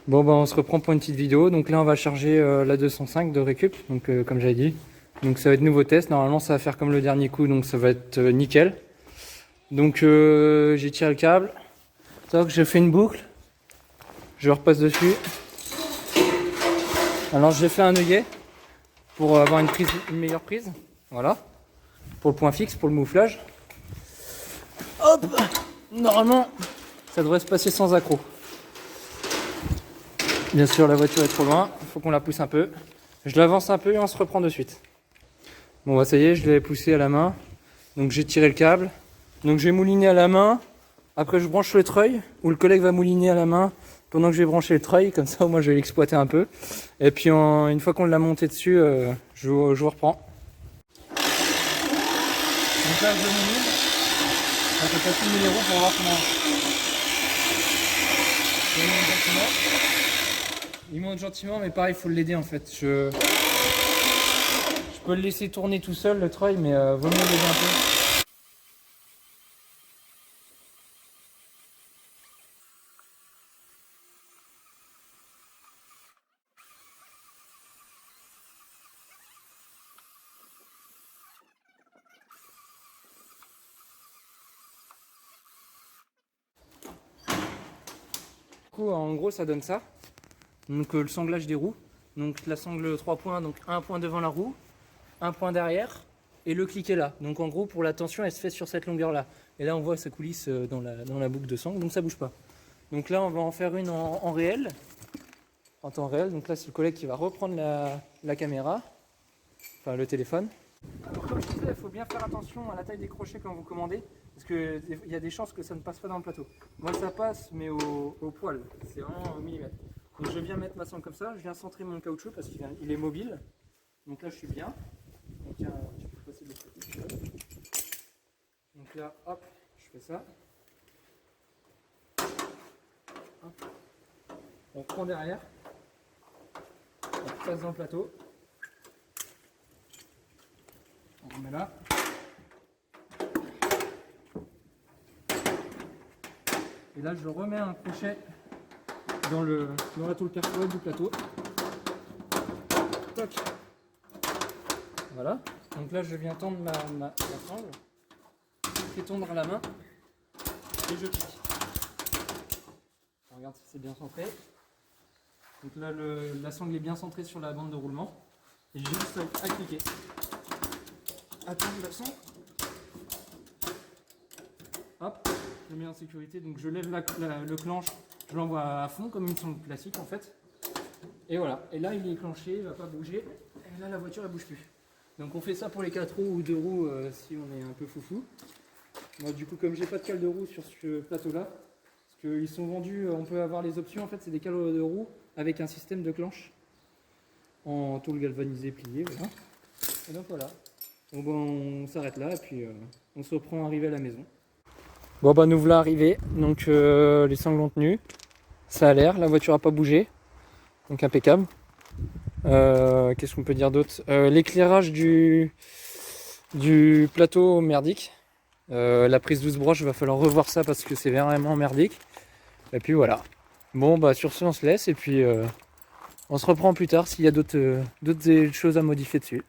Bon bah on se reprend pour une petite vidéo. Donc là on va charger la 205 de récup, donc comme j'avais dit. Donc ça va être nouveau test, normalement ça va faire comme le dernier coup, donc ça va être nickel. Donc j'ai tiré le câble, donc j'ai fait une boucle, je repasse dessus. Alors j'ai fait un œillet pour avoir une meilleure prise, voilà. Pour le point fixe, pour le mouflage. Hop, normalement ça devrait se passer sans accroc. Bien sûr, la voiture est trop loin, il faut qu'on la pousse un peu. Je l'avance un peu et on se reprend de suite. Bon, bah ça y est, je l'ai poussé à la main. Donc j'ai tiré le câble. Donc je vais mouliner à la main. Après, je branche le treuil, ou le collègue va mouliner à la main pendant que je vais brancher le treuil. Comme ça, moi, je vais l'exploiter un peu. Et puis, une fois qu'on l'a monté dessus, je vous reprends. Donc là, je mouline. Je vais passer le numéro pour voir comment. Il monte gentiment, mais pareil, il faut l'aider en fait. Je peux le laisser tourner tout seul le treuil, mais vaut mieux l'aider un peu. Du coup, en gros, ça donne ça. Donc le sanglage des roues. Donc la sangle 3 points, donc un point devant la roue, un point derrière, et le cliquet là. Donc en gros, pour la tension, elle se fait sur cette longueur là. Et là, on voit que ça coulisse dans la boucle de sangle, donc ça bouge pas. Donc là, on va en faire une en réel, en temps réel. Donc là, c'est le collègue qui va reprendre la caméra, enfin le téléphone. Alors comme je disais, il faut bien faire attention à la taille des crochets quand vous commandez, parce qu'il y a des chances que ça ne passe pas dans le plateau. Moi, ça passe, mais au poil, c'est vraiment au millimètre. Donc je viens mettre ma sangle comme ça, je viens centrer mon caoutchouc parce qu'il est mobile. Donc là, je suis bien. Donc tiens, tu peux passer de l'autre côté. Donc là, hop, je fais ça. Hop. On prend derrière. On passe dans le plateau. On remet là. Et là, je remets un crochet dans la tôle perforée du plateau. Toc. Voilà. Donc là, je viens tendre ma sangle. Je fais tondre à la main. Et je clique. On regarde si c'est bien centré. Donc là, la sangle est bien centrée sur la bande de roulement. Et j'ai juste à cliquer. Attendre la sangle. Hop, je mets en sécurité. Donc je lève le clenche. Je l'envoie à fond comme une sangle classique en fait. Et voilà. Et là, il est clenché, il ne va pas bouger. Et là, la voiture, elle ne bouge plus. Donc on fait ça pour les 4 roues ou 2 roues si on est un peu foufou. Moi, du coup, comme j'ai pas de cale de roue sur ce plateau-là, parce qu'ils sont vendus, on peut avoir les options. En fait, c'est des cales de roue avec un système de clenche en tôle galvanisée pliée. Voilà. Et donc voilà. Bon, ben, on s'arrête là et puis on se reprend arrivé à la maison. Bon, bah nous voilà arrivés. Donc les sangles ont tenu. Ça a l'air. La voiture n'a pas bougé. Donc impeccable. Qu'est-ce qu'on peut dire d'autre? L'éclairage du plateau merdique. La prise 12 broches, il va falloir revoir ça parce que c'est vraiment merdique. Et puis voilà. Bon bah sur ce on se laisse et puis on se reprend plus tard s'il y a d'autres choses à modifier dessus.